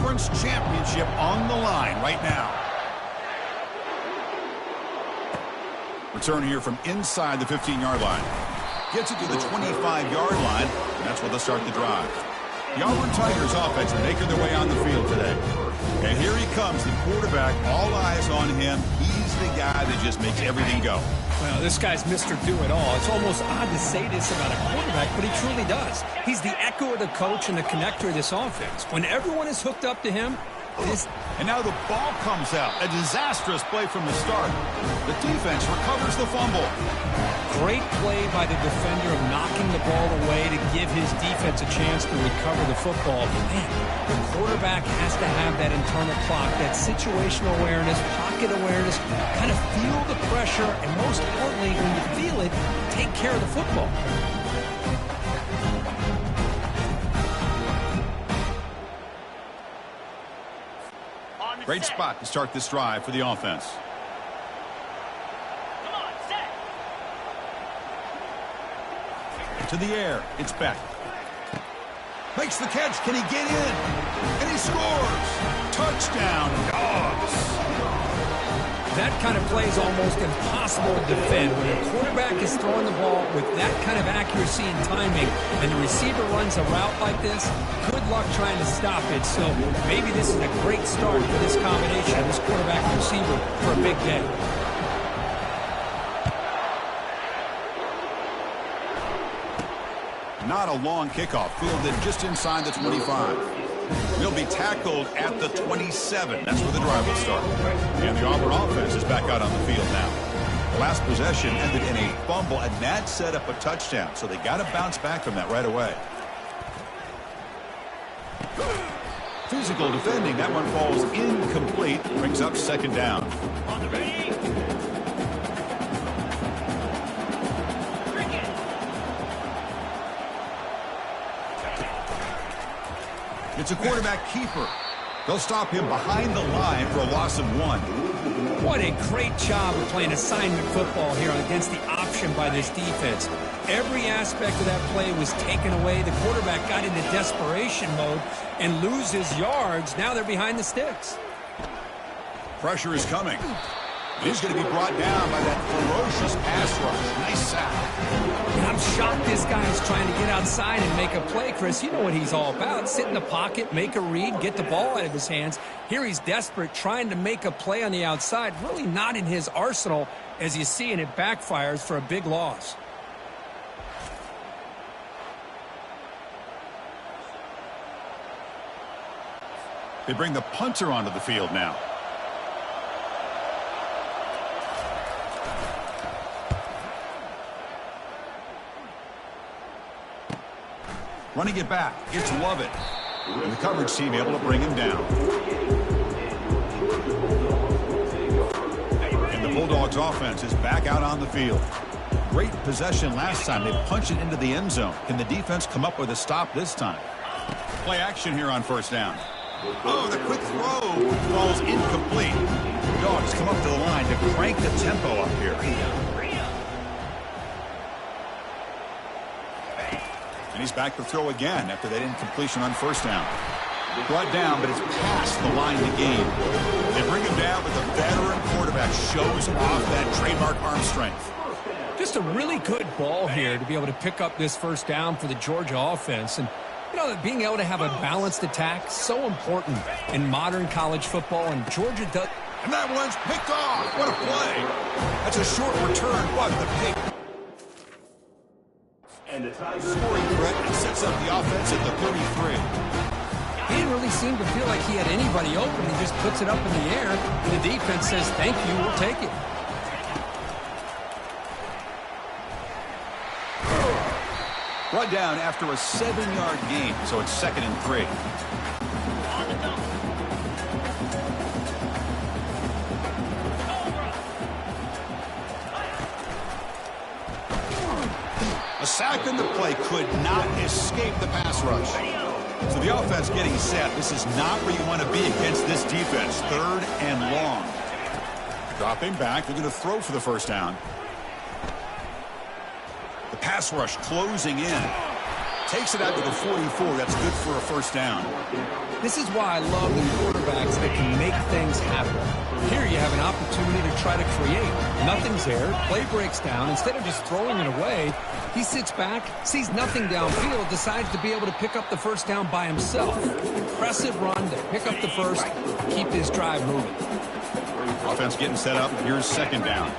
conference championship on the line right now. Return here from inside the 15-yard line. Gets it to the 25-yard line, and that's where they'll start the drive. The Auburn Tigers offense are making their way on the field today. And here he comes, the quarterback, all eyes on him. He's the guy that just makes everything go. Well, this guy's Mr. Do-It-All. It's almost odd to say this about a quarterback, but he truly does. He's the echo of the coach and the connector of this offense. When everyone is hooked up to him, and now the ball comes out. A disastrous play from the start. The defense recovers the fumble. Great play by the defender of knocking the ball away to give his defense a chance to recover the football. But man, the quarterback has to have that internal clock, that situational awareness, pocket awareness, kind of feel the pressure, and most importantly, when you feel it, take care of the football. Great spot to start this drive for the offense. To the air, it's Beck. Makes the catch. Can he get in? And he scores. Touchdown, Dogs. That kind of play is almost impossible to defend. When a quarterback is throwing the ball with that kind of accuracy and timing, and the receiver runs a route like this, good luck trying to stop it. So maybe this is a great start for this combination, this quarterback and receiver, for a big day. Not a long kickoff, fielded just inside the 25. Will be tackled at the 27. That's where the drive will start. And the Auburn offense is back out on the field now. The last possession ended in a fumble, and that set up a touchdown. So they got to bounce back from that right away. Physical defending. That one falls incomplete. Brings up second down. On the ready. It's a quarterback keeper. They'll stop him behind the line for a loss of 1. What a great job of playing assignment football here against the option by this defense. Every aspect of that play was taken away. The quarterback got into desperation mode and loses yards. Now they're behind the sticks. Pressure is coming. He's going to be brought down by that ferocious pass rush. Nice sack. And I'm shocked this guy is trying to get outside and make a play, Chris. You know what he's all about. Sit in the pocket, make a read, get the ball out of his hands. Here he's desperate, trying to make a play on the outside. Really not in his arsenal, as you see, and it backfires for a big loss. They bring the punter onto the field now. Running it back, it's Lovett. And the coverage team able to bring him down. And the Bulldogs offense is back out on the field. Great possession last time. They punched it into the end zone. Can the defense come up with a stop this time? Play action here on first down. Oh, the quick throw falls incomplete. Dogs come up to the line to crank the tempo up here. And he's back to throw again after that incompletion on first down. Brought down, but it's past the line to gain. They bring him down, but the veteran quarterback shows off that trademark arm strength. Just a really good ball here to be able to pick up this first down for the Georgia offense. And, you know, being able to have a balanced attack, so important in modern college football, and Georgia does. And that one's picked off. What a play. That's a short return. What the pick. And the scoring threat and sets up the offense at the 33. He didn't really seem to feel like he had anybody open. He just puts it up in the air, and the defense says, thank you, we'll take it. Brought down after a 7-yard gain, so it's 2nd and 3. A sack in the play could not escape the pass rush. So the offense getting set. This is not where you want to be against this defense. 3rd and long. Dropping back. They're going to throw for the first down. The pass rush closing in. Takes it out to the 44. That's good for a first down. This is why I love the quarterbacks that can make things happen. Here you have an opportunity to try to create. Nothing's there. Play breaks down. Instead of just throwing it away, he sits back, sees nothing downfield, decides to be able to pick up the first down by himself. Impressive run to pick up the first, keep this drive moving. Offense getting set up. Here's second down.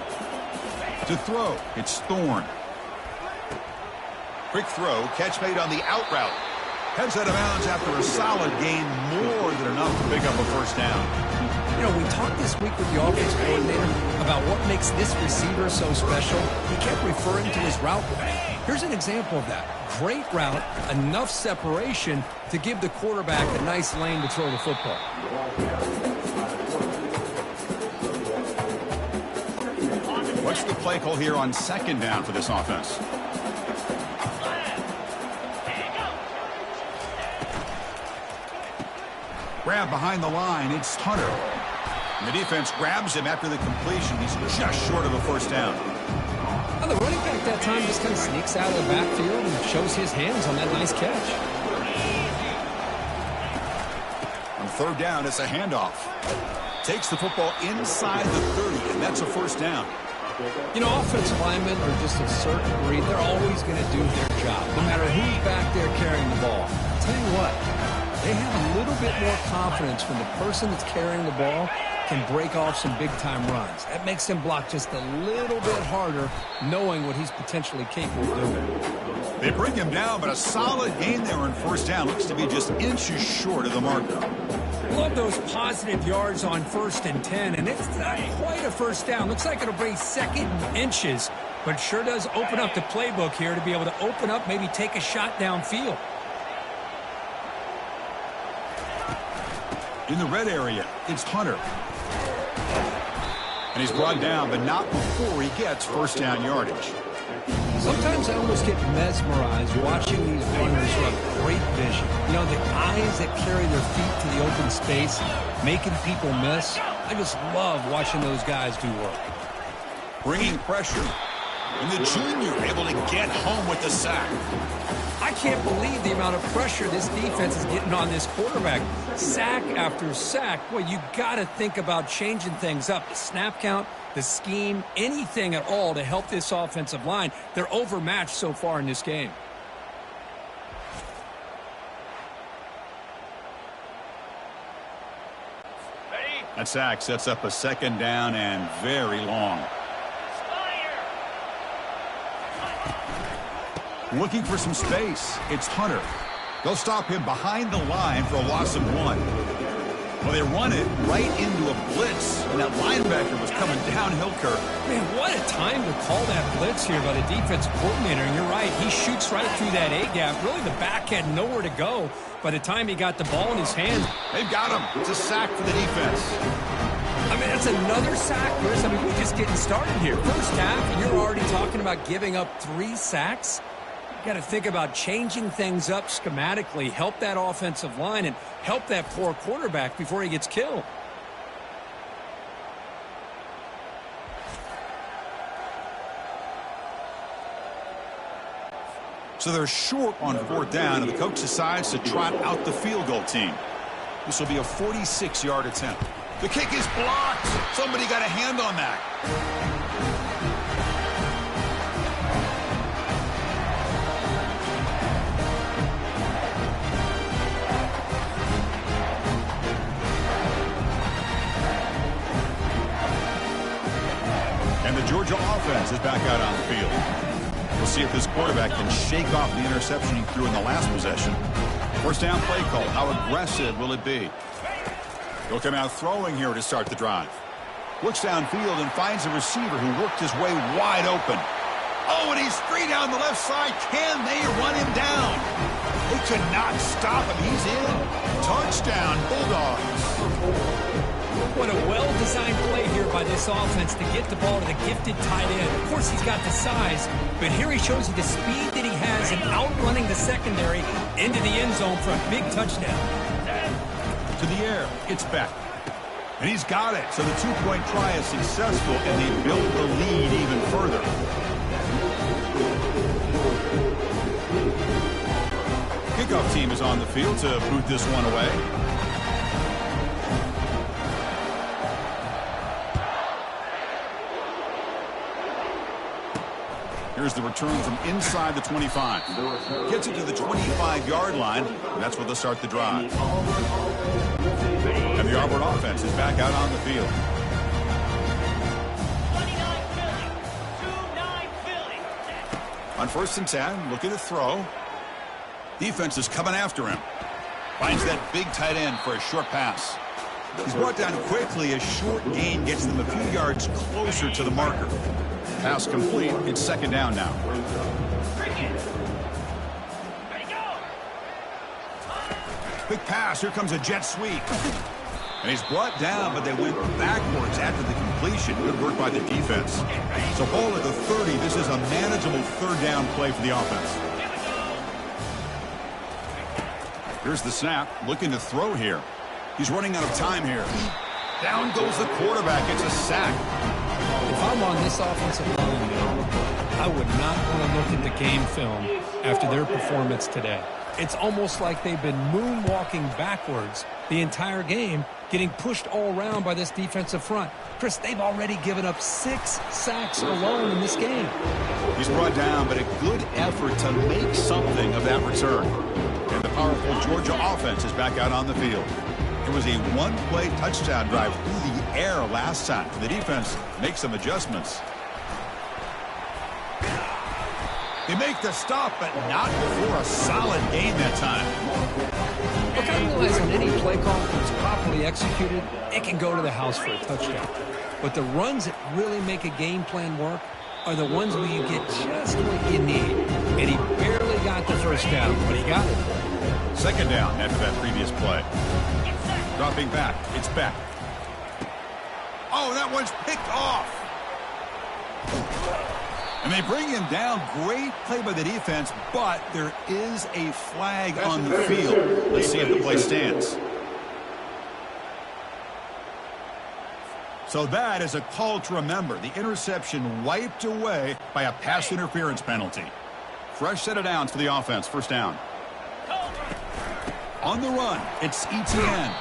To throw, it's Thorne. Quick throw, catch made on the out route. Heads out of bounds after a solid gain, more than enough to pick up a first down. You know, we talked this week with the offense coordinator about what makes this receiver so special. He kept referring to his route running. Here's an example of that. Great route, enough separation to give the quarterback a nice lane to throw the football. What's the play call here on second down for this offense? Grab behind the line. It's Hunter. And the defense grabs him after the completion. He's just short of a first down. Well, the running back that time just kind of sneaks out of the backfield and shows his hands on that nice catch. On third down, it's a handoff. Takes the football inside the 30, and that's a first down. You know, offensive linemen are just a certain breed. They're always going to do their job, no matter who's back there carrying the ball. I'll tell you what, they have a little bit more confidence when the person that's carrying the ball can break off some big-time runs. That makes him block just a little bit harder, knowing what he's potentially capable of doing. They bring him down, but a solid gain there on first down. Looks to be just inches short of the marker. Love those positive yards on 1st and 10, and it's not quite a first down. Looks like it'll bring second inches, but sure does open up the playbook here to be able to open up, maybe take a shot downfield. In the red area, it's Hunter. And he's brought down, but not before he gets first down yardage. Sometimes I almost get mesmerized watching these runners who have great vision. You know, the eyes that carry their feet to the open space, making people miss. I just love watching those guys do work. Bringing pressure. And the junior able to get home with the sack. I can't believe the amount of pressure this defense is getting on this quarterback. Sack after sack. Well, you got to think about changing things up. The snap count, the scheme, anything at all to help this offensive line. They're overmatched so far in this game. That sack sets up a second down and very long. Looking for some space. It's Hunter. They'll stop him behind the line for a loss of 1. Well, they run it right into a blitz, and that linebacker was coming downhill, Kirk. Man, what a time to call that blitz here by the defensive coordinator. And you're right, he shoots right through that A-gap. Really, the back had nowhere to go by the time he got the ball in his hand. They've got him. It's a sack for the defense. I mean, that's another sack, Chris. I mean, we're just getting started here. First half, and you're already talking about giving up 3 sacks. Got to think about changing things up schematically, help that offensive line, and help that poor quarterback before he gets killed. So they're short on fourth down, and the coach decides to trot out the field goal team. This will be a 46-yard attempt. The kick is blocked. Somebody got a hand on that. And the Georgia offense is back out on the field. We'll see if this quarterback can shake off the interception he threw in the last possession. First down play call. How aggressive will it be? He'll come out throwing here to start the drive. Looks downfield and finds a receiver who worked his way wide open. Oh, and he's free down the left side. Can they run him down? They could not stop him. He's in. Touchdown, Bulldogs. What a well-designed play here by this offense to get the ball to the gifted tight end. Of course, he's got the size, but here he shows you the speed that he has in outrunning the secondary into the end zone for a big touchdown. To the air, it's Beck. And he's got it. So the two-point try is successful, and they build the lead even further. Kickoff team is on the field to boot this one away. Here's the return from inside the 25. Gets it to the 25-yard line, and that's where they'll start the drive. And the Auburn offense is back out on the field. 2-9 On 1st and 10, looking to throw. Defense is coming after him. Finds that big tight end for a short pass. He's brought down quickly. A short gain gets them a few yards closer to the marker. Pass complete. It's 2nd down now. Quick pass. Here comes a jet sweep. And he's brought down, but they went backwards after the completion. Good work by the defense. So ball at the 30. This is a manageable 3rd down play for the offense. Here's the snap. Looking to throw here. He's running out of time here. Down goes the quarterback. It's a sack. If I'm on this offensive line, I would not want to look at the game film after their performance today. It's almost like they've been moonwalking backwards the entire game, getting pushed all around by this defensive front. Chris, they've already given up 6 sacks alone in this game. He's brought down, but a good effort to make something of that return. And the powerful Georgia offense is back out on the field. It was a one-play touchdown drive through the air last time. The defense makes some adjustments. They make the stop, but not before a solid gain that time. Look, I realize on any play call that's properly executed, it can go to the house for a touchdown. But the runs that really make a game plan work are the ones where you get just what you need. And he barely got the 1st down, but he got it. 2nd down after that previous play. Dropping back. It's back. Oh, that one's picked off. And they bring him down. Great play by the defense, but there is a flag on the field. Let's see if the play stands. So that is a call to remember. The interception wiped away by a pass interference penalty. Fresh set of downs for the offense. 1st down. On the run, it's ETN.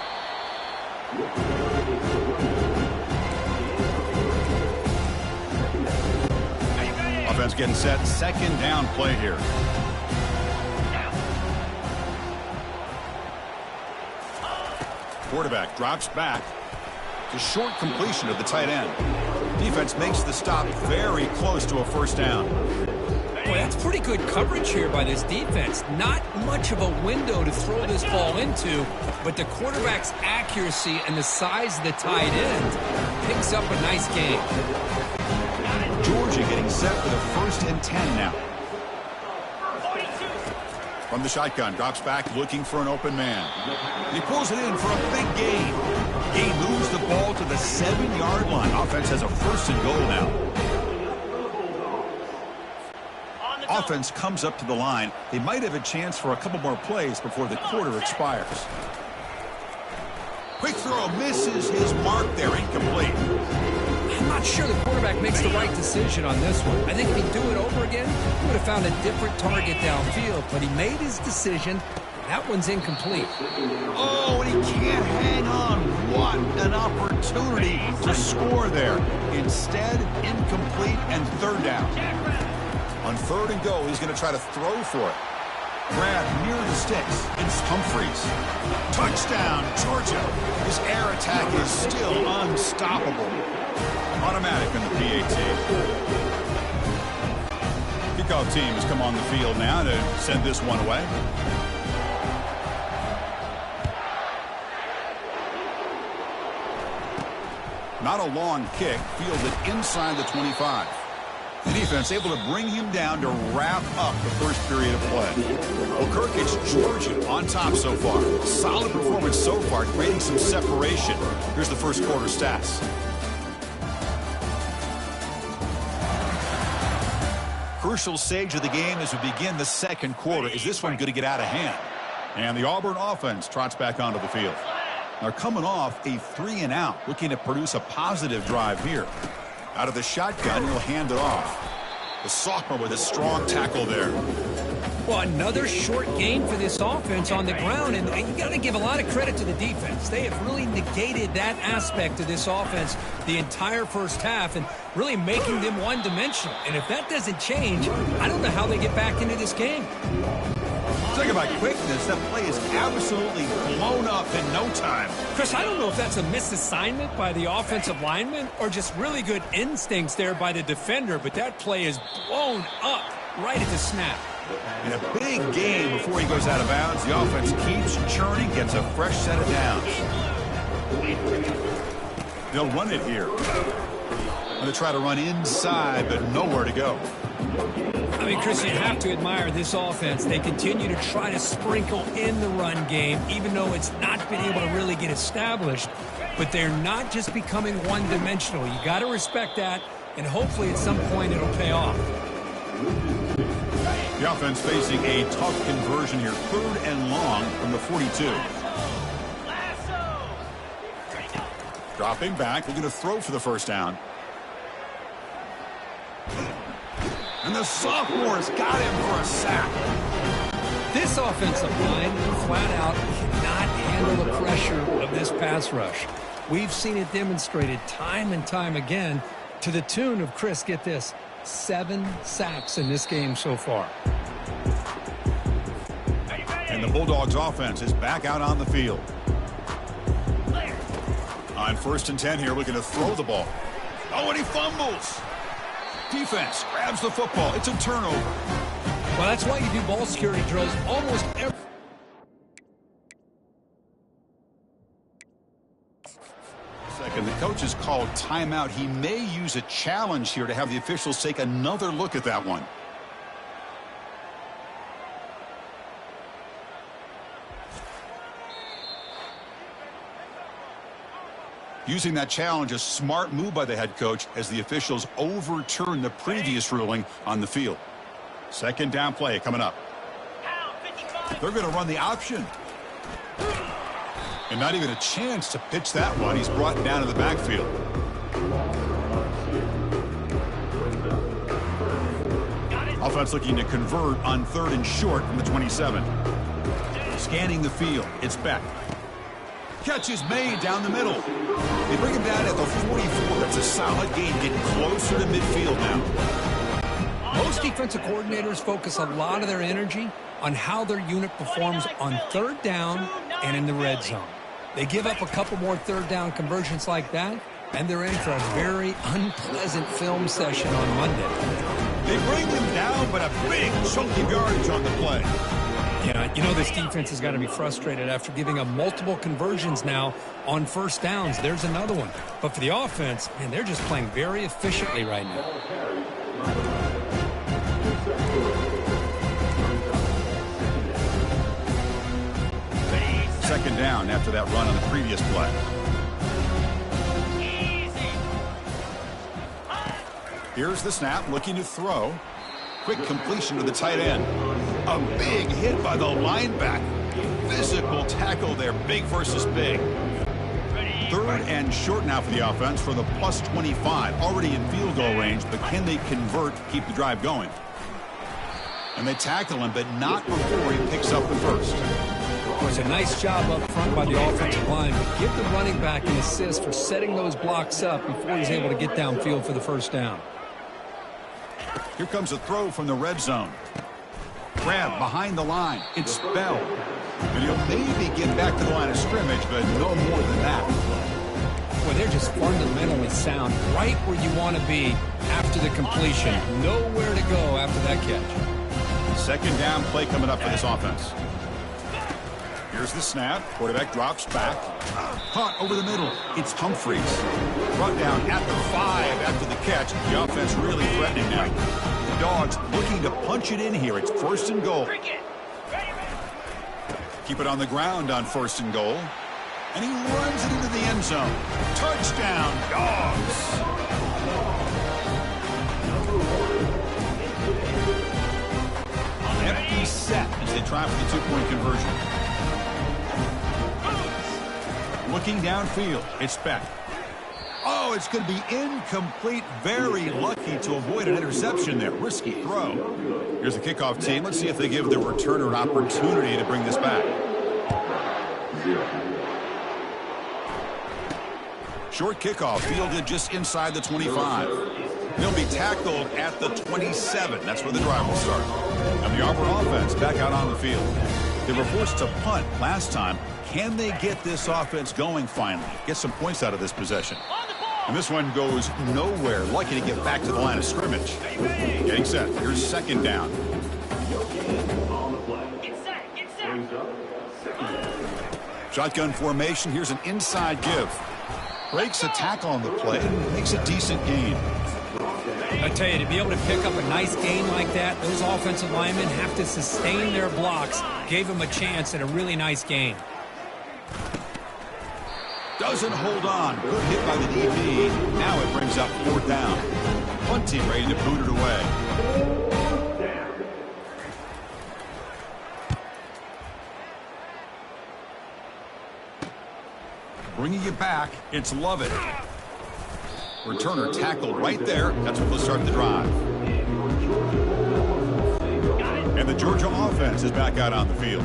Offense getting set. 2nd down play here. Quarterback drops back. It's a short completion of the tight end. Defense makes the stop very close to a 1st down. Boy, that's pretty good coverage here by this defense. Not much of a window to throw this ball into, but the quarterback's accuracy and the size of the tight end picks up a nice gain. Georgia getting set for the 1st and 10 now. From the shotgun, drops back looking for an open man. He pulls it in for a big gain. Gain moves the ball to the 7-yard line. Offense has a 1st and goal now. Offense comes up to the line. They might have a chance for a couple more plays before the quarter expires. Quick throw misses his mark there, incomplete. I'm not sure the quarterback makes the right decision on this one. I think if he'd do it over again, he would have found a different target downfield, but he made his decision. That one's incomplete. Oh, and he can't hang on. What an opportunity to score there. Instead, incomplete and 3rd down. On 3rd and goal, he's going to try to throw for it. Grab near the sticks. It's Humphreys. Touchdown, Georgia. His air attack is still unstoppable. Automatic in the PAT. Kickoff team has come on the field now to send this one away. Not a long kick, fielded inside the 25. The defense able to bring him down to wrap up the 1st period of play. Well, Kirk, it's Georgia on top so far. Solid performance so far, creating some separation. Here's the 1st quarter stats. Crucial stage of the game as we begin the 2nd quarter. Is this one going to get out of hand? And the Auburn offense trots back onto the field. They're coming off a 3-and-out, looking to produce a positive drive here. Out of the shotgun, he'll hand it off. The sophomore with a strong tackle there. Well, another short gain for this offense on the ground, and you got to give a lot of credit to the defense. They have really negated that aspect of this offense the entire first half and really making them one-dimensional. And if that doesn't change, I don't know how they get back into this game. Talking about quickness, that play is absolutely blown up in no time. Chris, I don't know if that's a misassignment by the offensive lineman or just really good instincts there by the defender, but that play is blown up right at the snap. In a big game before he goes out of bounds, the offense keeps churning, gets a fresh set of downs. They'll run it here. Going to try to run inside, but nowhere to go. I mean, Chris, you have to admire this offense. They continue to try to sprinkle in the run game, even though it's not been able to really get established. But they're not just becoming one-dimensional. You got to respect that, and hopefully at some point it'll pay off. The offense facing a tough conversion here, 3rd and long from the 42. Dropping back, looking to throw for the first down. And the sophomore's got him for a sack. This offensive line flat out cannot handle the pressure of this pass rush. We've seen it demonstrated time and time again to the tune of, Chris, get this, 7 sacks in this game so far. And the Bulldogs offense is back out on the field. On 1st and 10 here, looking to throw the ball. Oh, and he fumbles. Defense grabs the football. It's a turnover. Well, that's why you do ball security drills almost every second. The coach has called timeout. He may use a challenge here to have the officials take another look at that one. Using that challenge, a smart move by the head coach as the officials overturn the previous ruling on the field. 2nd down play coming up. They're going to run the option. And not even a chance to pitch that one. He's brought down to the backfield. Offense looking to convert on 3rd and short from the 27. Scanning the field. It's Beck. Catch is made down the middle. They bring him down at the 44. That's a solid gain, getting closer to midfield now. Most defensive coordinators focus a lot of their energy on how their unit performs on 3rd down and in the red zone. They give up a couple more 3rd down conversions like that, and they're in for a very unpleasant film session on Monday. They bring him down, but a big chunk of yardage on the play. Yeah, you know this defense has got to be frustrated after giving up multiple conversions now on 1st downs. There's another one. But for the offense, man, they're just playing very efficiently right now. 2nd down after that run on the previous play. Here's the snap, looking to throw. Quick completion to the tight end. A big hit by the linebacker. Physical tackle there, big versus big. 3rd and short now for the offense for the plus 25. Already in field goal range, but can they convert, keep the drive going? And they tackle him, but not before he picks up the first. It was a nice job up front by the offensive line. But give the running back an assist for setting those blocks up before he's able to get downfield for the first down. Here comes a throw from the red zone. Grab behind the line. It's Bell. And he'll maybe get back to the line of scrimmage, but no more than that. Well, they're just fundamentally sound, right where you want to be after the completion. Nowhere to go after that catch. 2nd down play coming up for this offense. Here's the snap. Quarterback drops back. Caught over the middle. It's Humphreys. Brought down at the 5 after the catch. The offense really threatening now. The Dogs looking to punch it in here. It's 1st and goal. Keep it on the ground on 1st and goal. And he runs it into the end zone. Touchdown, Dogs. Empty set as they try for the 2-point conversion. Looking downfield, it's Beck. Oh, it's going to be incomplete. Very lucky to avoid an interception there. Risky throw. Here's the kickoff team. Let's see if they give the returner an opportunity to bring this back. Short kickoff fielded just inside the 25. He'll be tackled at the 27. That's where the drive will start. And the Auburn offense back out on the field. They were forced to punt last time. Can they get this offense going finally? Get some points out of this possession. And this one goes nowhere. Lucky to get back to the line of scrimmage. Getting set. Here's second down. Shotgun formation. Here's an inside give. Breaks a tackle on the play and makes a decent gain. I tell you, to be able to pick up a nice gain like that, those offensive linemen have to sustain their blocks. Gave them a chance at a really nice gain. Doesn't hold on. Good hit by the DB. Now it brings up fourth down. Punt team ready to boot it away. Bringing it back, it's Lovett. Returner tackled right there. That's what will start the drive. And the Georgia offense is back out on the field.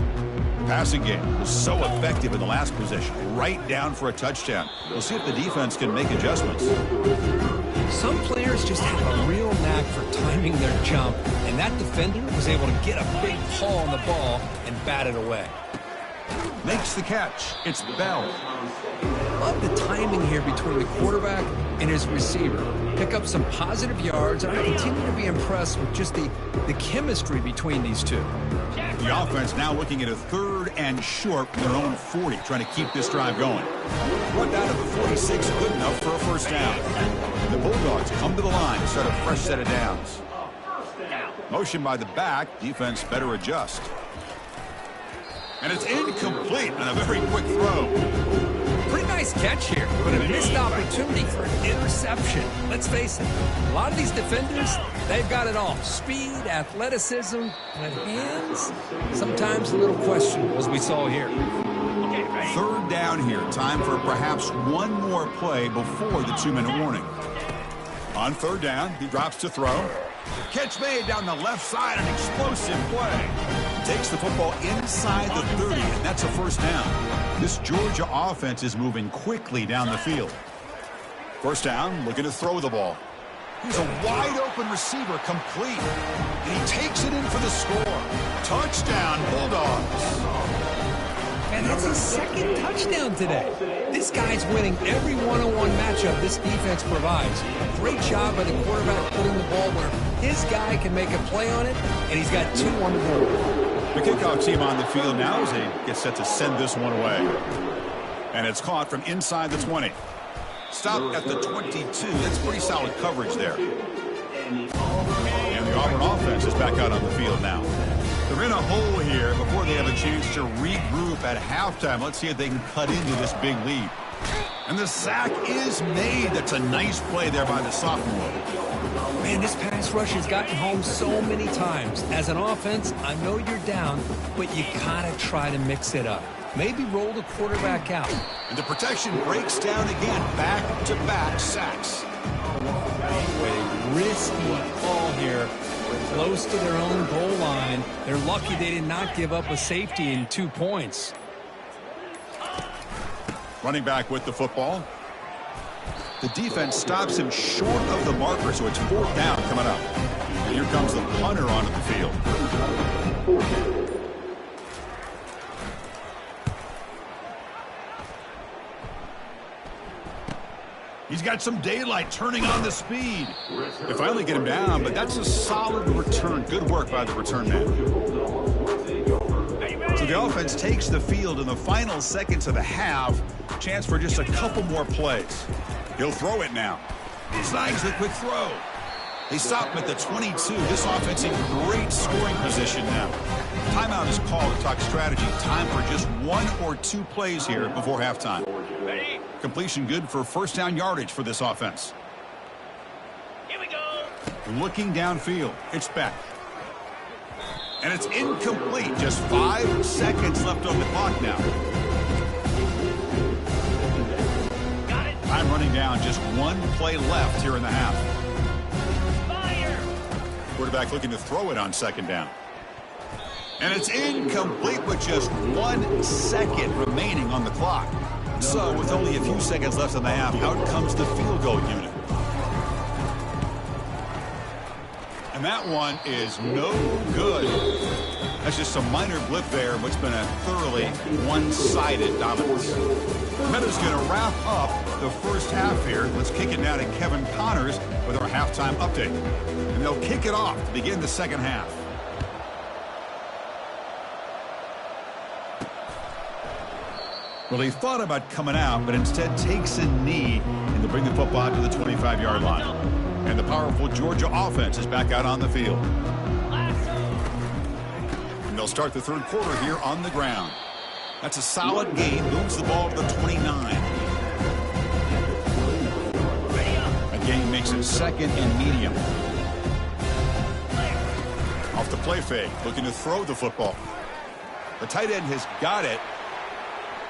Passing game was so effective in the last possession. Right down for a touchdown. We'll see if the defense can make adjustments. Some players just have a real knack for timing their jump, and that defender was able to get a big paw on the ball and bat it away. Makes the catch. It's Bell. Love the timing here between the quarterback and his receiver. Pick up some positive yards, and I continue to be impressed with just the chemistry between these two. The offense now looking at a 3rd and short from their own 40, trying to keep this drive going. Run down to the 46, good enough for a first down. The Bulldogs come to the line to start a fresh set of downs. Motion by the back, defense better adjust. And it's incomplete on a very quick throw. Pretty nice catch here, but a missed opportunity for an interception. Let's face it, a lot of these defenders, they've got it all. Speed, athleticism, and hands, sometimes a little questionable, as we saw here. 3rd down here. Time for perhaps one more play before the 2-minute warning. On 3rd down, he drops to throw. Catch made down the left side, an explosive play. Takes the football inside the 30, and that's a first down. This Georgia offense is moving quickly down the field. First down, looking to throw the ball. He's a wide-open receiver, complete. And he takes it in for the score. Touchdown, Bulldogs. And that's his 2nd touchdown today. This guy's winning every one-on-one matchup this defense provides. Great job by the quarterback putting the ball where his guy can make a play on it, and he's got 2 on the board. The kickoff team on the field now as they get set to send this one away. And it's caught from inside the 20. Stopped at the 22. That's pretty solid coverage there. And the Auburn offense is back out on the field now. They're in a hole here before they have a chance to regroup at halftime. Let's see if they can cut into this big lead. And the sack is made. That's a nice play there by the sophomore. Man, this pass rush has gotten home so many times. As an offense, I know you're down, but you gotta try to mix it up. Maybe roll the quarterback out. And the protection breaks down again. Back-to-back sacks. A risky call here. Close to their own goal line. They're lucky they did not give up a safety in 2 points. Running back with the football. The defense stops him short of the marker, so it's 4th down coming up. And here comes the punter onto the field. He's got some daylight, turning on the speed. They finally get him down, but that's a solid return. Good work by the return man. So the offense takes the field in the final seconds of the half. Chance for just a couple more plays. He'll throw it now. Snags the quick throw. They stop him at the 22. This offense in great scoring position now. Timeout is called to talk strategy. Time for just 1 or 2 plays here before halftime. Completion good for first down yardage for this offense. Here we go. Looking downfield. It's back. And it's incomplete. Just 5 seconds left on the clock now. Got it. Time Time running down. Just one play left here in the half. Fire! Quarterback looking to throw it on second down. And it's incomplete with just 1 second remaining on the clock. So with only a few seconds left in the half, out comes the field goal unit. And that one is no good. That's just a minor blip there, what's been a thoroughly one-sided dominance. Meta's going to wrap up the first half here. Let's kick it now to Kevin Connors with our halftime update. And they'll kick it off to begin the second half. Well, he thought about coming out, but instead takes a knee and to bring the football to the 25-yard line. And the powerful Georgia offense is back out on the field. And they'll start the third quarter here on the ground. That's a solid gain. Moves the ball to the 29. A gain makes it second and medium. Off the play fake, looking to throw the football. The tight end has got it.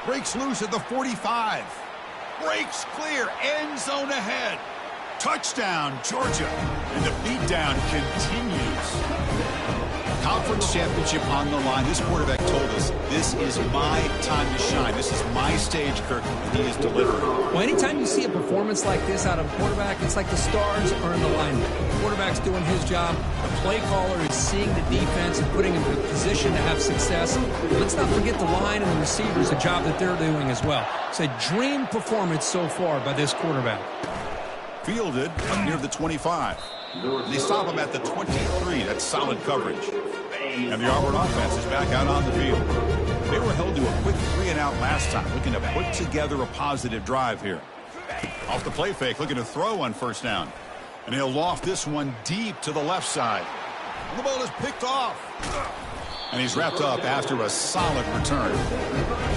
Breaks loose at the 45. Breaks clear. End zone ahead. Touchdown, Georgia. And the beatdown continues. Conference championship on the line. This quarterback told us, this is my time to shine. This is my stage, Kirk, and he is delivering. Well, anytime you see a performance like this out of a quarterback, it's like the stars are in alignment. The quarterback's doing his job. The play caller is seeing the defense and putting him in position to have success. Let's not forget the line and the receivers, the job that they're doing as well. It's a dream performance so far by this quarterback. Fielded up near the 25. They stop him at the 23. That's solid coverage. And the Auburn offense is back out on the field. They were held to a quick 3-and-out last time, looking to put together a positive drive here. Off the play fake, looking to throw on first down. And he'll loft this one deep to the left side. And the ball is picked off. And he's wrapped up after a solid return.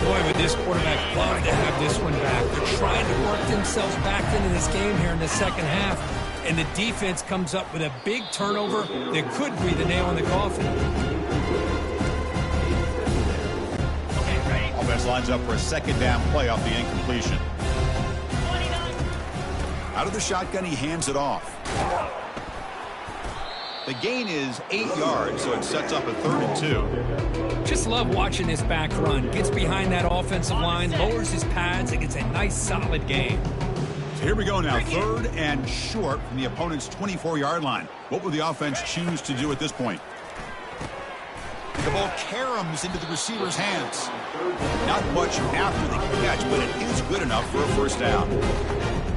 Boy, would this quarterback love to have this one back. They're trying to work themselves back into this game here in the second half. And the defense comes up with a big turnover that could be the nail in the coffin. Offense lines up for a second down play off the incompletion. 29. Out of the shotgun, he hands it off. The gain is 8 yards, so it sets up a 3rd and 2. Just love watching this back run. Gets behind that offensive line, lowers his pads, and gets a nice solid gain. So here we go now, 3rd and short from the opponent's 24-yard line. What will the offense choose to do at this point? The ball caroms into the receiver's hands. Not much after the catch, but it is good enough for a first down.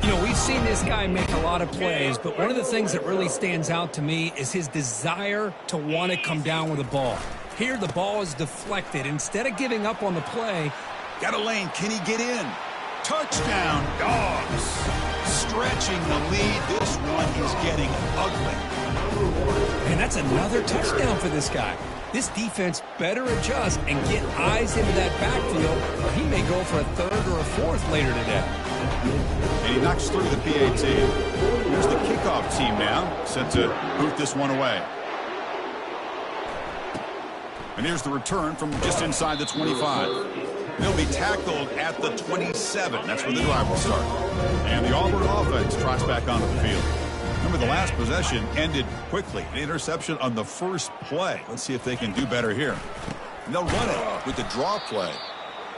You know, we've seen this guy make a lot of plays, but one of the things that really stands out to me is his desire to want to come down with the ball. Here, the ball is deflected. Instead of giving up on the play, got a lane. Can he get in? Touchdown, Dogs. Stretching the lead. This one is getting ugly. And that's another touchdown for this guy. This defense better adjust and get eyes into that backfield, or he may go for a 3rd or a 4th later today. And he knocks through the PAT. Here's the kickoff team now, set to boot this one away. And here's the return from just inside the 25. They'll be tackled at the 27. That's where the drive will start. And the Auburn offense trots back onto the field. Remember, the last possession ended quickly. An interception on the first play. Let's see if they can do better here. And they'll run it with the draw play.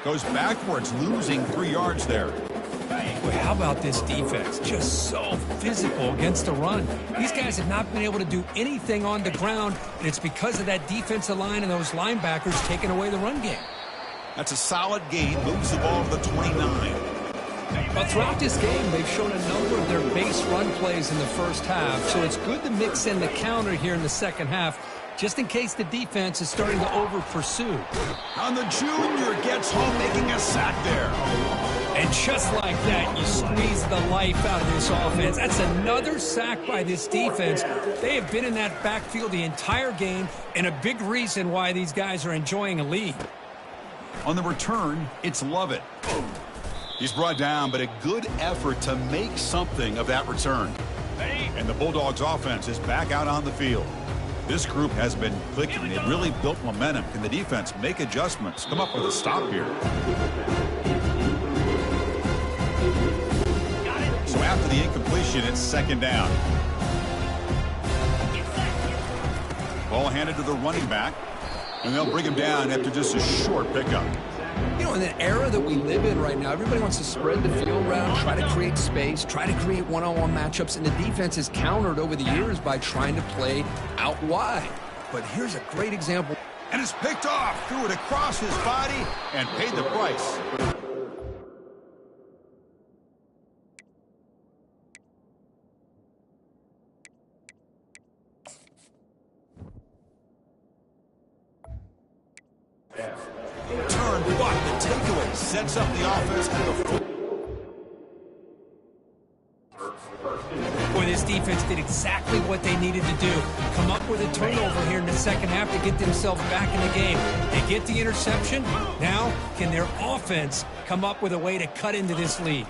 Goes backwards, losing 3 yards there. Boy, how about this defense? Just so physical against the run. These guys have not been able to do anything on the ground, and it's because of that defensive line and those linebackers taking away the run game. That's a solid gain. Moves the ball to the 29. But throughout this game, they've shown a number of their base run plays in the first half, so it's good to mix in the counter here in the second half, just in case the defense is starting to over-pursue. And the junior gets home, making a sack there. And just like that, you squeeze the life out of this offense. That's another sack by this defense. They have been in that backfield the entire game, and a big reason why these guys are enjoying a lead. On the return, it's Lovett. He's brought down, but a good effort to make something of that return. And the Bulldogs offense is back out on the field. This group has been clicking. They've really built momentum. Can the defense make adjustments? Come up with a stop here. the incompletion, it's second down. Ball handed to the running back, and they'll bring him down after just a short pickup. You know, in the era that we live in right now, everybody wants to spread the field around, try to create space, try to create one-on-one matchups, and the defense is countered over the years by trying to play out wide. But here's a great example. And it's picked off, threw it across his body, and paid the price. Turn, block, the takeaway sets up the offense at the Boy, this defense did exactly what they needed to do. Come up with a turnover here in the second half to get themselves back in the game. They get the interception. Now, can their offense come up with a way to cut into this lead?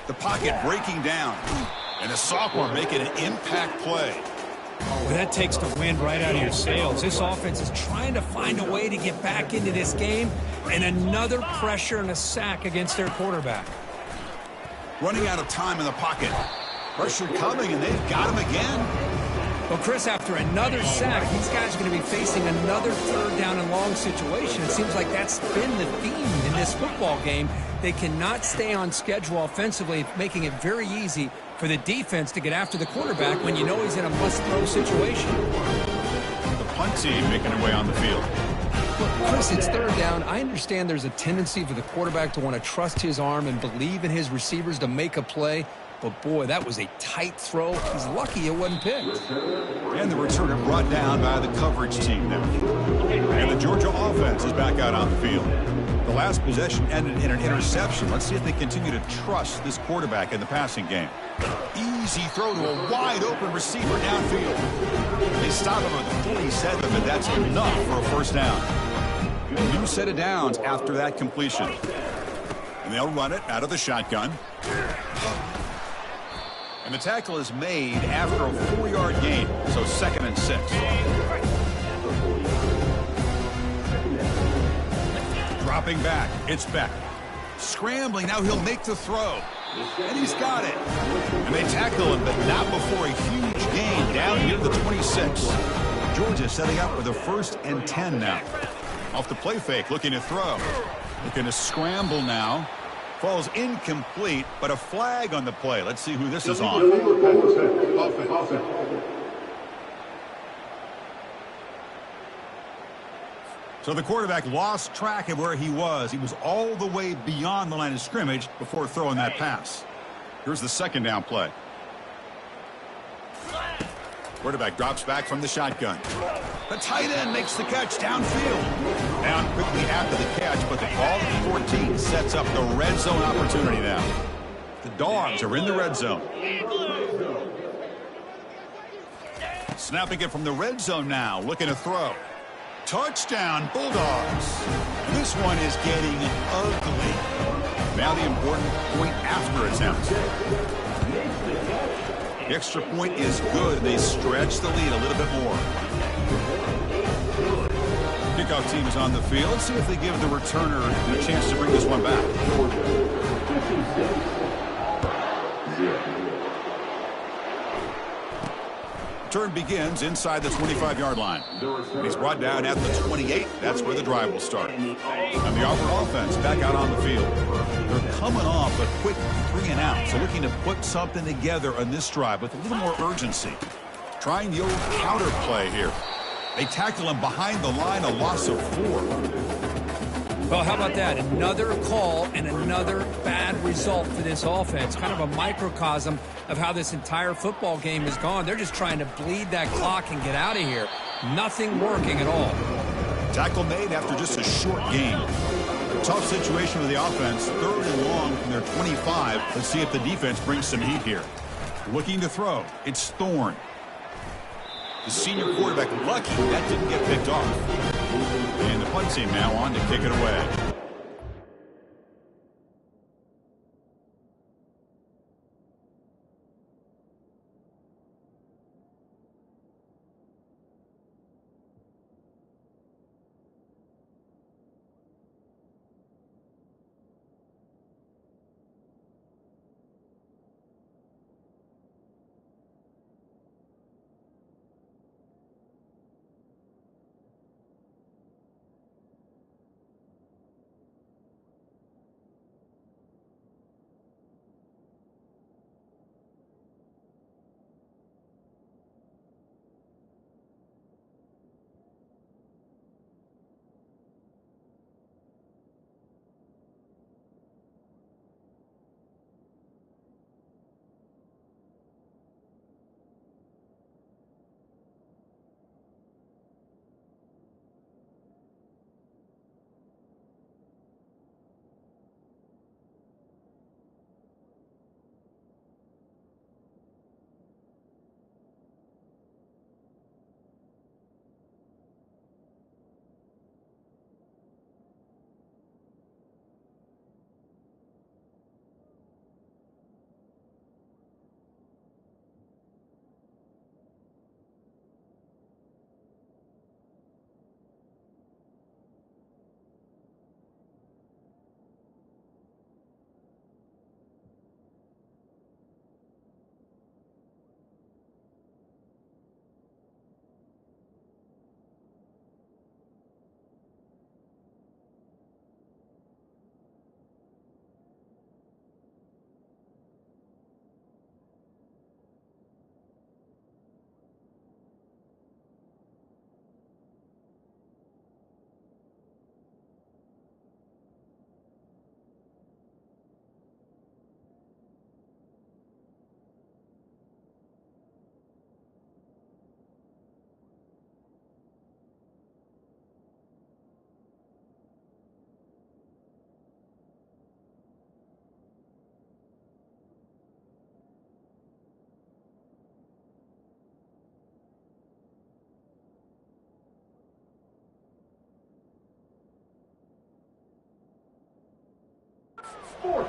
The pocket breaking down, and the sophomore making an impact play. Well, that takes the wind right out of your sails. This offense is trying to find a way to get back into this game, and another pressure and a sack against their quarterback. Running out of time in the pocket. Pressure coming, and they've got him again. Well, Chris, after another sack, these guys are going to be facing another third down and long situation. It seems like that's been the theme in this football game. They cannot stay on schedule offensively, making it very easy for the defense to get after the quarterback when you know he's in a must-throw situation. The punt team making their way on the field. Look, Chris, it's third down. I understand there's a tendency for the quarterback to want to trust his arm and believe in his receivers to make a play. But, boy, that was a tight throw. He's lucky it wasn't picked. And the returner brought down by the coverage team there. And the Georgia offense is back out on the field. The last possession ended in an interception. Let's see if they continue to trust this quarterback in the passing game. Easy throw to a wide-open receiver downfield. They stop him at the 47, but that's enough for a first down. A new set of downs after that completion. And they'll run it out of the shotgun. And the tackle is made after a 4-yard gain, so 2nd and 6. Dropping back, it's Beck. Scrambling, now he'll make the throw. And he's got it. And they tackle him, but not before a huge gain down near the 26. Georgia setting up with a 1st and 10 now. Off the play fake, looking to throw. Looking to scramble now. Falls incomplete, but a flag on the play. Let's see who this is on. So the quarterback lost track of where he was. He was all the way beyond the line of scrimmage before throwing that pass. Here's the 2nd down play. Quarterback drops back from the shotgun. The tight end makes the catch downfield. Down quickly after the catch, but the ball at 14 sets up the red zone opportunity now. The Dogs are in the red zone. Snapping it from the red zone now, looking to throw. Touchdown, Bulldogs. This one is getting ugly. Now the important point after attempt. The extra point is good. They stretch the lead a little bit more. Kickoff team is on the field. See if they give the returner a chance to bring this one back. Turn begins inside the 25-yard line. He's brought down at the 28. That's where the drive will start. And the Auburn offense back out on the field. They're coming off a quick 3-and-out, so looking to put something together on this drive with a little more urgency. Trying the old counter play here. They tackle him behind the line, a loss of 4. Well, how about that? Another call and another bad result for this offense. Kind of a microcosm of how this entire football game has gone. They're just trying to bleed that clock and get out of here. Nothing working at all. Tackle made after just a short game. Tough situation with the offense. 3rd and long from their 25. Let's see if the defense brings some heat here. Looking to throw. It's Thorne. The senior quarterback lucky that didn't get picked off. And the punt team now on to kick it away.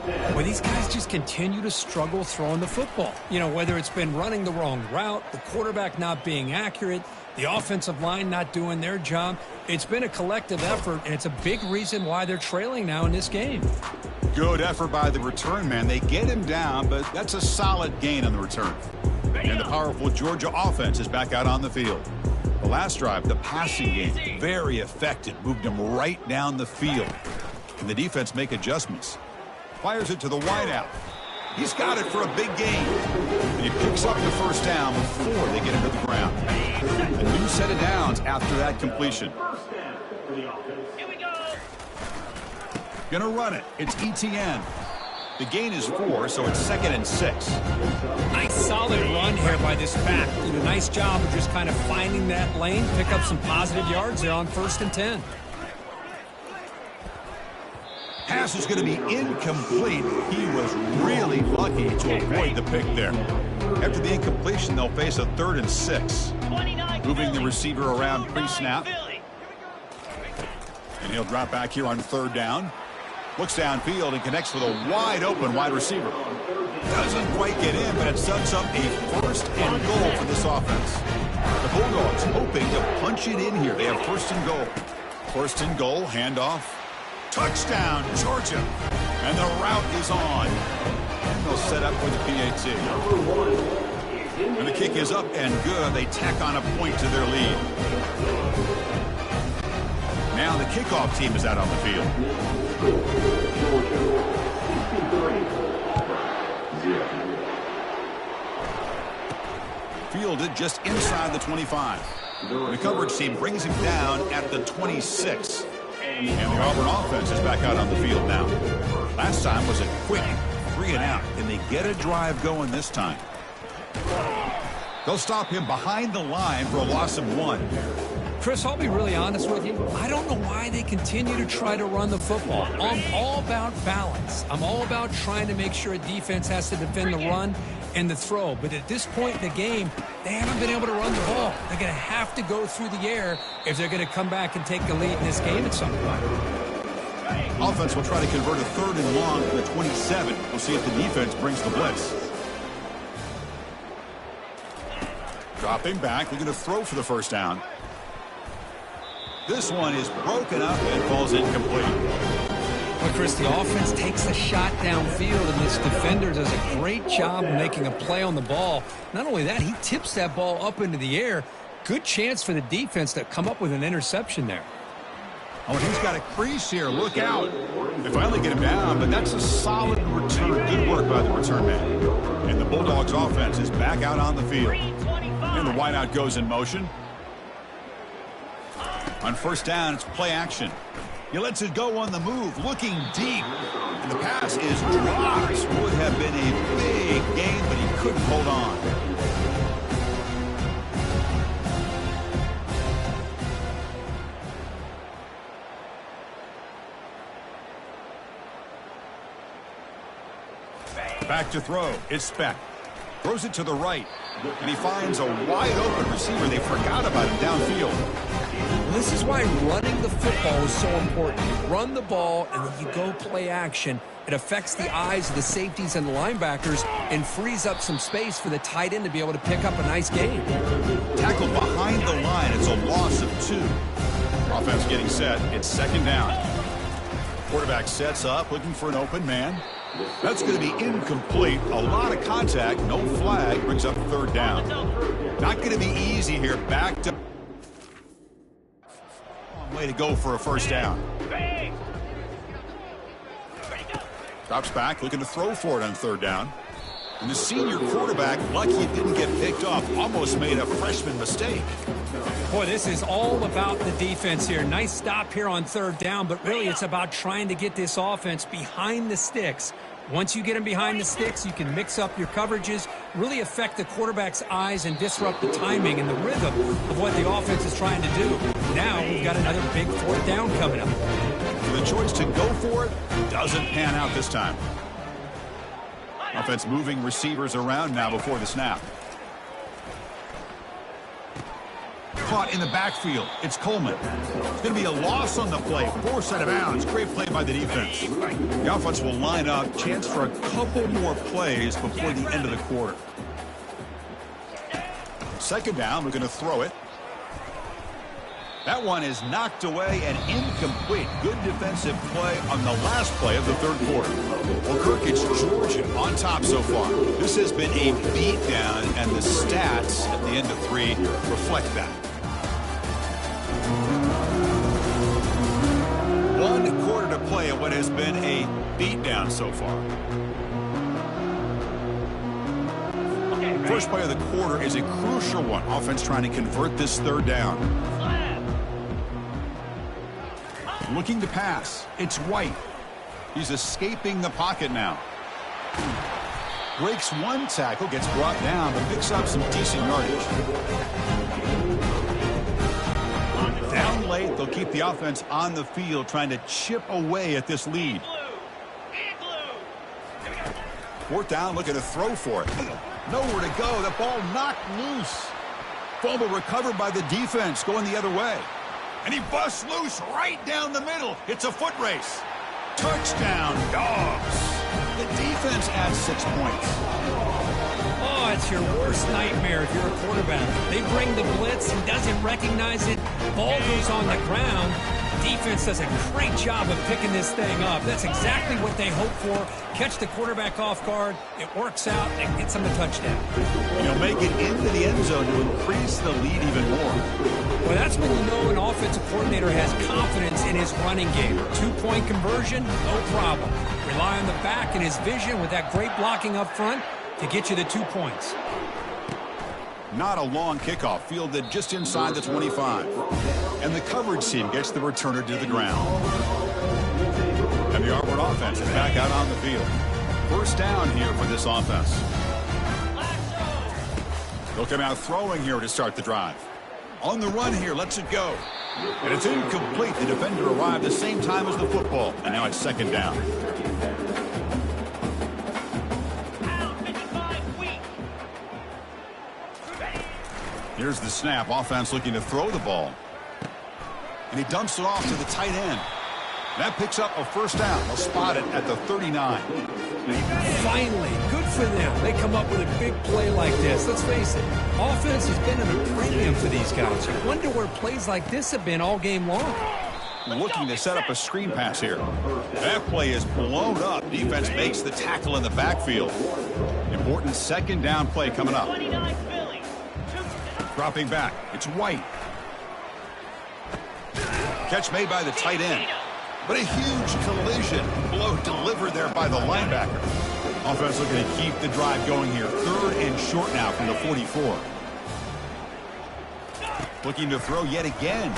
Well, these guys just continue to struggle throwing the football. You know, whether it's been running the wrong route, the quarterback not being accurate, the offensive line not doing their job. It's been a collective effort, and it's a big reason why they're trailing now in this game. Good effort by the return man. They get him down, but that's a solid gain on the return. And the powerful Georgia offense is back out on the field. The last drive, the passing game, very effective. Moved him right down the field. Can the defense make adjustments? Fires it to the wideout. He's got it for a big gain. And he picks up the first down before they get him to the ground. A new set of downs after that completion. Here we go. Gonna run it. It's ETN. The gain is 4, so it's 2nd and 6. Nice solid run here by this back. Did a nice job of just kind of finding that lane, pick up some positive yards there on 1st and 10. Pass is going to be incomplete. He was really lucky to avoid the pick there. After the incompletion, they'll face a 3rd and 6. 29 Moving the Philly. receiver around 29 pre-snap. Philly. And he'll drop back here on 3rd down. Looks downfield and connects with a wide open wide receiver. Doesn't quite get in, but it sets up a 1st and goal for this offense. The Bulldogs hoping to punch it in here. They have 1st and goal. 1st and goal, handoff. Touchdown, Georgia. And the route is on. And they'll set up for the PAT. And the kick is up and good. They tack on a point to their lead. Now the kickoff team is out on the field. Fielded just inside the 25. The coverage team brings him down at the 26. And the Auburn offense is back out on the field now. Last time was a quick 3 and out. Can they get a drive going this time? They'll stop him behind the line for a loss of 1. Chris, I'll be really honest with you. I don't know why they continue to try to run the football. I'm all about balance. I'm all about trying to make sure a defense has to defend the run and the throw. But at this point in the game, they haven't been able to run the ball. They're going to have to go through the air if they're going to come back and take the lead in this game at some point. Offense will try to convert a 3rd and long to the 27. We'll see if the defense brings the blitz. Dropping back, looking to throw for the 1st down. This one is broken up and falls incomplete. Well, Chris, the offense takes a shot downfield, and this defender does a great job of making a play on the ball. Not only that, he tips that ball up into the air. Good chance for the defense to come up with an interception there. Oh, and he's got a crease here. Look out. They finally get him down, but that's a solid return. Good work by the return man. And the Bulldogs offense is back out on the field. And the wideout goes in motion. On 1st down, it's play action. He lets it go on the move, looking deep. And the pass is dropped. Would have been a big gain, but he couldn't hold on. Back to throw. It's Speck. Throws it to the right. And he finds a wide open receiver. They forgot about him downfield. This is why running the football is so important. You run the ball, and when you go play action, it affects the eyes of the safeties and the linebackers and frees up some space for the tight end to be able to pick up a nice gain. Tackled behind the line. It's a loss of 2. Offense getting set. It's 2nd down. Quarterback sets up, looking for an open man. That's going to be incomplete. A lot of contact. No flag. Brings up 3rd down. Not going to be easy here. Back to... Way to go for a 1st down. Drops back, looking to throw for it on 3rd down. And the senior quarterback, lucky it didn't get picked off, almost made a freshman mistake. Boy, this is all about the defense here. Nice stop here on 3rd down, but really it's about trying to get this offense behind the sticks. Once you get them behind the sticks, you can mix up your coverages, really affect the quarterback's eyes and disrupt the timing and the rhythm of what the offense is trying to do. Now we've got another big 4th down coming up. The choice to go for it doesn't pan out this time. Offense moving receivers around now before the snap. caught in the backfield. It's Coleman. It's going to be a loss on the play. Forced out of bounds. Great play by the defense. The offense will line up. Chance for a couple more plays before the end of the quarter. Second down. We're going to throw it. That one is knocked away and incomplete. Good defensive play on the last play of the third quarter. Well, Kirk, it's Georgia on top so far. This has been a beatdown, and the stats at the end of 3 reflect that. 1 quarter to play at what has been a beatdown so far. First play of the quarter is a crucial one. Offense trying to convert this third down. Looking to pass. It's White. He's escaping the pocket now. Breaks 1 tackle, gets brought down, but picks up some decent yardage. Down late, they'll keep the offense on the field, trying to chip away at this lead. 4th down, looking to throw for it. Nowhere to go. The ball knocked loose. Fumble recovered by the defense, going the other way. And he busts loose right down the middle. It's a foot race. Touchdown, Dogs. The defense adds 6 points. Oh, it's your worst nightmare if you're a quarterback. They bring the blitz. He doesn't recognize it. Ball goes on the ground. Defense does a great job of picking this thing up. That's exactly what they hope for. Catch the quarterback off guard. It works out and gets them a touchdown. He'll make it into the end zone to increase the lead even more. Well, that's when you know an offensive coordinator has confidence in his running game. 2-point conversion, no problem. Rely on the back and his vision with that great blocking up front to get you the 2 points. Not a long kickoff, fielded just inside the 25. And the coverage team gets the returner to the ground. And the Auburn offense is back out on the field. First down here for this offense. They'll come out throwing here to start the drive. On the run here, lets it go. And it's incomplete. The defender arrived the same time as the football. And now it's second down. Here's the snap. Offense looking to throw the ball. And he dumps it off to the tight end. That picks up a first down. They'll spot it at the 39. Finally, good for them. They come up with a big play like this. Let's face it, offense has been at a premium for these guys. You wonder where plays like this have been all game long. Looking to set up a screen pass here. That play is blown up. Defense makes the tackle in the backfield. Important second down play coming up. Dropping back. It's White. Catch made by the tight end. But a huge collision. Blow delivered there by the linebacker. Offense looking to keep the drive going here. 3rd and short now from the 44. Looking to throw yet again.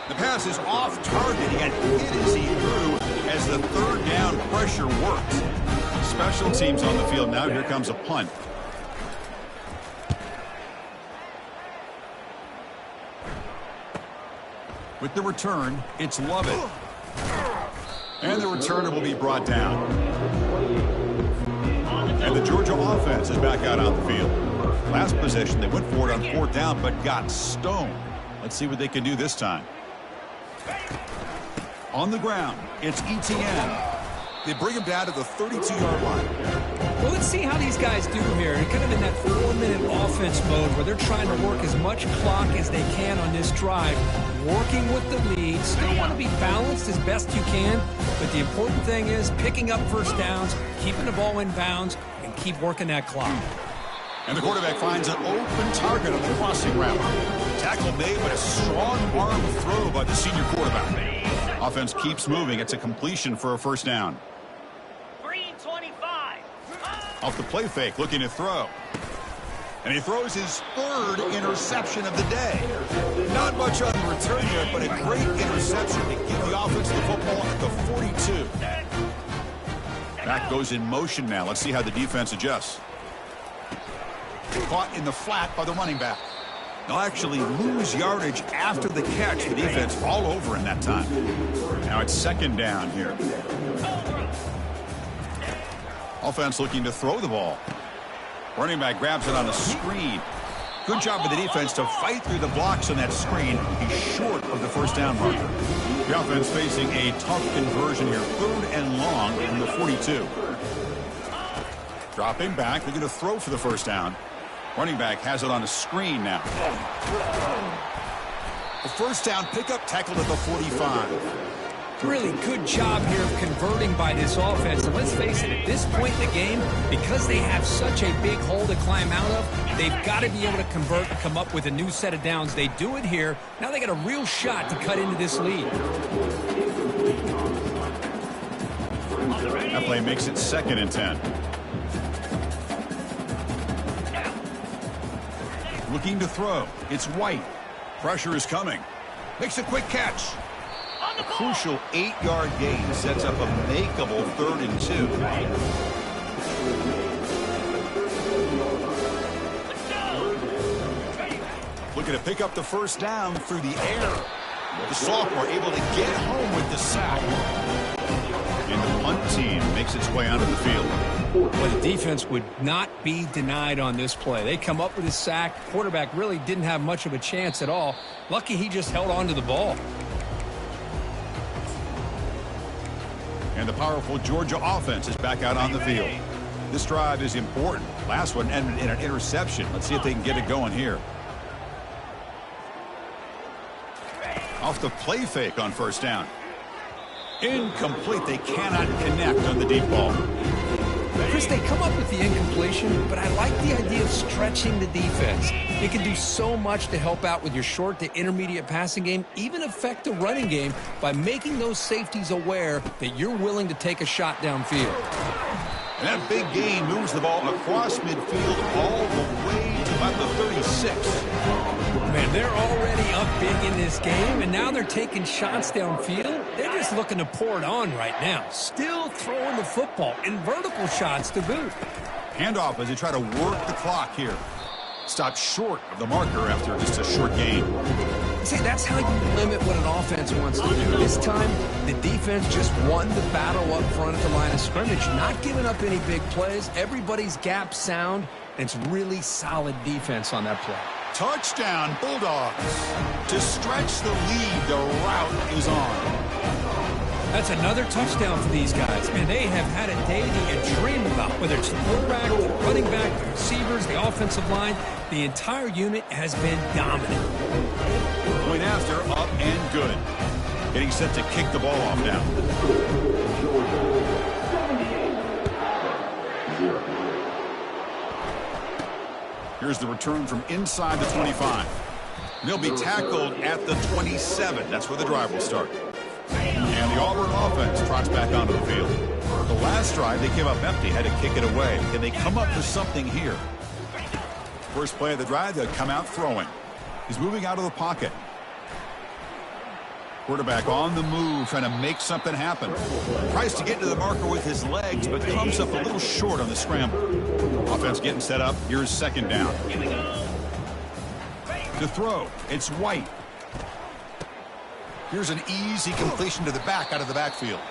The pass is off target. He got hit as he threw as the 3rd down pressure worked. Special teams on the field now. Here comes a punt. With the return, it's Lovett. And the returner will be brought down. And the Georgia offense is back out on the field. Last possession, they went for it on 4th down, but got stoned. Let's see what they can do this time. On the ground, it's Etienne. They bring him down to the 32-yard line. Well, let's see how these guys do here. They're kind of in that 4-minute offense mode where they're trying to work as much clock as they can on this drive, working with the lead. Still want to be balanced as best you can, but the important thing is picking up first downs, keeping the ball in bounds, and keep working that clock. And the quarterback finds an open target on the crossing route. Tackle made, but a strong arm throw by the senior quarterback. Offense keeps moving. It's a completion for a first down. Off the play fake, looking to throw. And he throws his 3rd interception of the day. Not much on the return here, but a great interception to give the offense the football at the 42. Back goes in motion now. Let's see how the defense adjusts. Caught in the flat by the running back. They'll actually lose yardage after the catch. The defense all over in that time. Now it's second down here. Offense looking to throw the ball. Running back grabs it on a screen. Good job of the defense to fight through the blocks on that screen. He's short of the first down marker. The offense facing a tough conversion here. 3rd and long from the 42. Dropping back. They're going to throw for the first down. Running back has it on a screen now. The first down pickup tackled at the 45. Really good job here of converting by this offense. And let's face it, at this point in the game, because they have such a big hole to climb out of, they've got to be able to convert and come up with a new set of downs. They do it here. Now they got a real shot to cut into this lead. That play makes it 2nd and 10. Looking to throw. It's White. Pressure is coming. Makes a quick catch. A crucial 8-yard gain sets up a makeable 3rd and 2. Looking to pick up the first down through the air. The sophomore able to get home with the sack. And the punt team makes its way onto the field. Well, the defense would not be denied on this play. They come up with a sack. Quarterback really didn't have much of a chance at all. Lucky he just held on to the ball. And the powerful Georgia offense is back out on the field. This drive is important. Last one ended in an interception. Let's see if they can get it going here. Off the play fake on first down. Incomplete. They cannot connect on the deep ball. Chris, they come up with the incompletion, but I like the idea of stretching the defense. It can do so much to help out with your short to intermediate passing game, even affect the running game by making those safeties aware that you're willing to take a shot downfield. And that big gain moves the ball across midfield all the way to about the 36. Man, they're already up big in this game, and now they're taking shots downfield. They're just looking to pour it on right now. Still throwing the football in vertical shots to boot. Handoff as they try to work the clock here. Stopped short of the marker after just a short gain. See, that's how you limit what an offense wants to do. This time, the defense just won the battle up front at the line of scrimmage, not giving up any big plays. Everybody's gap sound, and it's really solid defense on that play. Touchdown, Bulldogs. To stretch the lead, the route is on. That's another touchdown for these guys. Man, they have had a day that you dream about, whether it's the quarterback, the running back, the receivers, the offensive line. The entire unit has been dominant. Point after, up and good. Getting set to kick the ball off now. Here's the return from inside the 25. They'll be tackled at the 27. That's where the drive will start. And the Auburn offense trots back onto the field. The last drive, they came up empty, had to kick it away. Can they come up with something here? First play of the drive, they'll come out throwing. He's moving out of the pocket. Quarterback on the move, trying to make something happen. Tries to get to the marker with his legs, but comes up a little short on the scramble. Offense getting set up. Here's second down. To throw, it's White. Here's an easy completion to the back out of the backfield.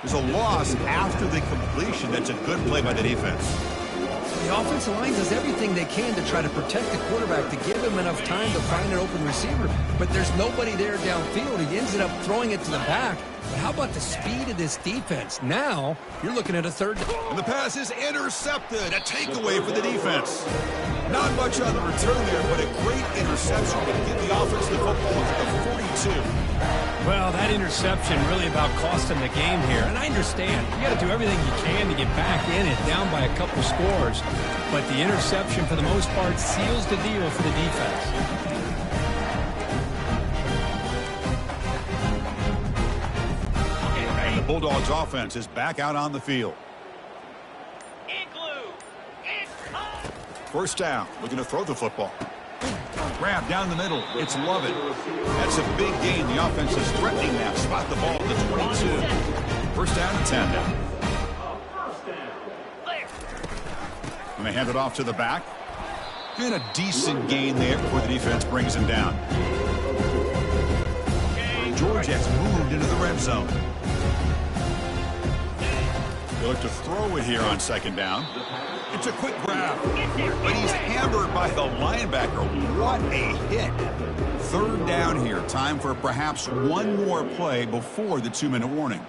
There's a loss after the completion. That's a good play by the defense. The offensive line does everything they can to try to protect the quarterback, to give him enough time to find an open receiver. But there's nobody there downfield. He ends up throwing it to the back. But how about the speed of this defense? Now, you're looking at a third down. And the pass is intercepted. A takeaway for the defense. Not much on the return there, but a great interception to give the offense the football at the 42. Well, that interception really about cost him the game here. And I understand. You got to do everything you can to get back in it, down by a couple scores. But the interception, for the most part, seals the deal for the defense. The Bulldogs offense is back out on the field. First down, looking to throw the football. Grab down the middle. It's Lovett. That's a big gain. The offense is threatening now. Spot the ball at the 22. First down and 10 now. And they hand it off to the back. And a decent gain there before the defense brings him down. Georgia has moved into the red zone. They look to throw it here on second down. It's a quick grab, but he's hammered by the linebacker. What a hit. Third down here. Time for perhaps one more play before the 2-minute warning.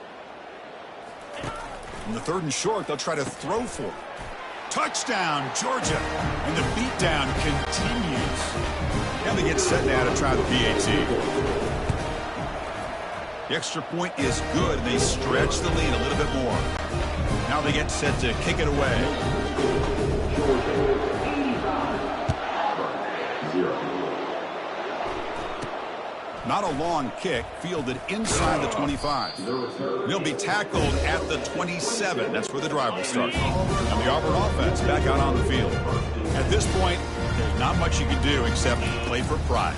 In the third and short, they'll try to throw for it. Touchdown, Georgia. And the beatdown continues. Now they get set now to try the PAT. The extra point is good. They stretch the lead a little bit more. Now they get set to kick it away. Not a long kick, fielded inside the 25. They'll be tackled at the 27. That's where the drive will start. And the Auburn offense back out on the field. At this point, there's not much you can do except play for pride.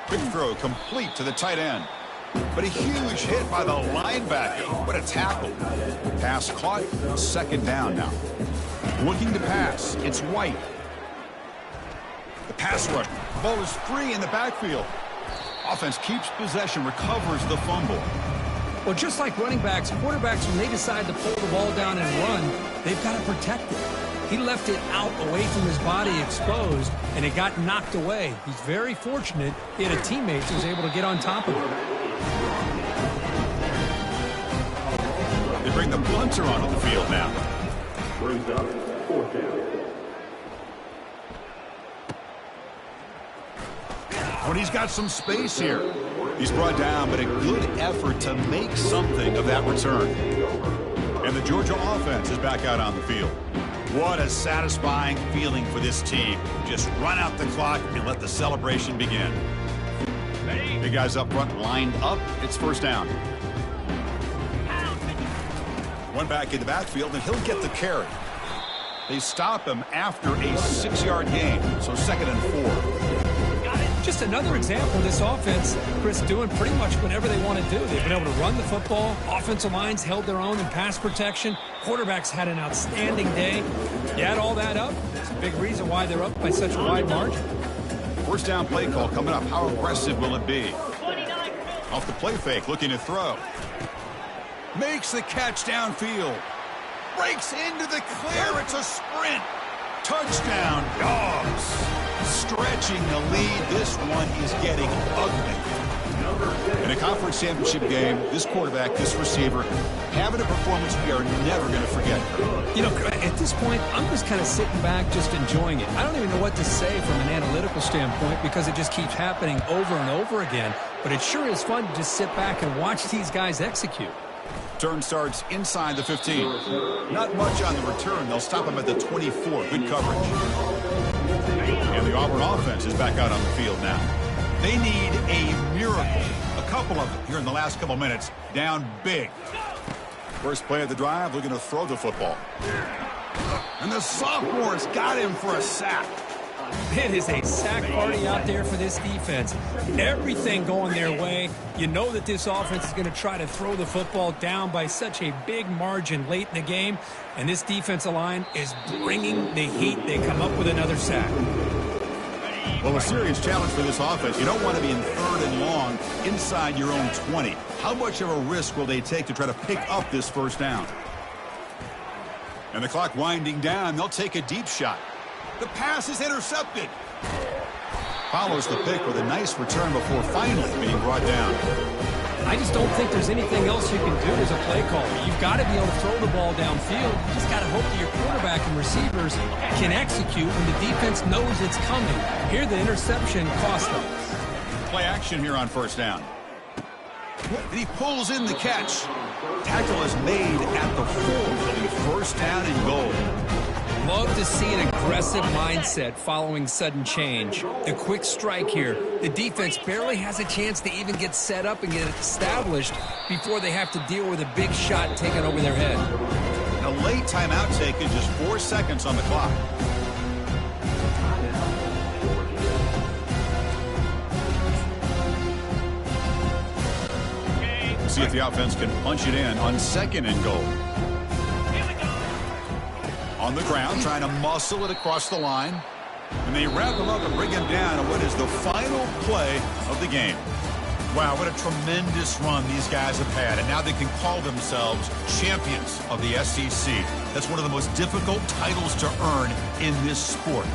Quick throw complete to the tight end. But a huge hit by the linebacker. What a tackle. Pass caught. Second down now. Looking to pass. It's White. The pass rush. The ball is free in the backfield. Offense keeps possession, recovers the fumble. Well, just like running backs, quarterbacks, when they decide to pull the ball down and run, they've got to protect it. He left it out away from his body exposed, and it got knocked away. He's very fortunate he had a teammate who was able to get on top of it. They bring the punter onto the field now. Brings up fourth down. When he's got some space here. He's brought down, but a good effort to make something of that return. And the Georgia offense is back out on the field. What a satisfying feeling for this team. Just run out the clock and let the celebration begin. The guys up front lined up. It's first down. One back in the backfield, and he'll get the carry. They stop him after a 6-yard gain, so 2nd and 4. Just another example of this offense, Chris, doing pretty much whatever they want to do. They've been able to run the football. Offensive lines held their own in pass protection. Quarterbacks had an outstanding day. You add all that up, it's a big reason why they're up by such a wide margin. First down play call coming up. How aggressive will it be? Off the play fake, looking to throw. Makes the catch downfield. Breaks into the clear. It's a sprint. Touchdown, Dogs. Stretching the lead. This one is getting ugly. In a conference championship game, this quarterback, this receiver, having a performance we are never going to forget. You know, at this point, I'm just kind of sitting back, just enjoying it. I don't even know what to say from an analytical standpoint because it just keeps happening over and over again. But it sure is fun to just sit back and watch these guys execute. Turn starts inside the 15. Not much on the return. They'll stop him at the 24. Good coverage. And the Auburn offense is back out on the field now. They need a miracle. A couple of them here in the last couple minutes. Down big. First play of the drive, looking to throw the football. And the sophomore's got him for a sack. It is a sack party out there for this defense. Everything going their way. You know that this offense is going to try to throw the football down by such a big margin late in the game. And this defensive line is bringing the heat. They come up with another sack. Well, a serious challenge for this offense. You don't want to be in 3rd and long inside your own 20. How much of a risk will they take to try to pick up this first down? And the clock winding down. They'll take a deep shot. The pass is intercepted. Follows the pick with a nice return before finally being brought down. I just don't think there's anything else you can do as a play caller. You've got to be able to throw the ball downfield. You just got to hope that your quarterback and receivers can execute when the defense knows it's coming. Here, the interception cost them. Play action here on first down. And he pulls in the catch. Tackle is made at the 4. It'll be first down and goal. Love to see an aggressive mindset following sudden change. The quick strike here. The defense barely has a chance to even get set up and get established before they have to deal with a big shot taken over their head. A late timeout taken, just 4 seconds on the clock. See if the offense can punch it in on 2nd and goal. On the ground, trying to muscle it across the line. And they wrap him up and bring him down on what is the final play of the game. Wow, what a tremendous run these guys have had, and now they can call themselves champions of the SEC. That's one of the most difficult titles to earn in this sport.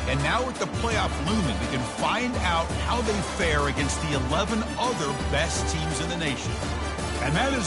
And now with the playoff looming, we can find out how they fare against the 11 other best teams in the nation. And that is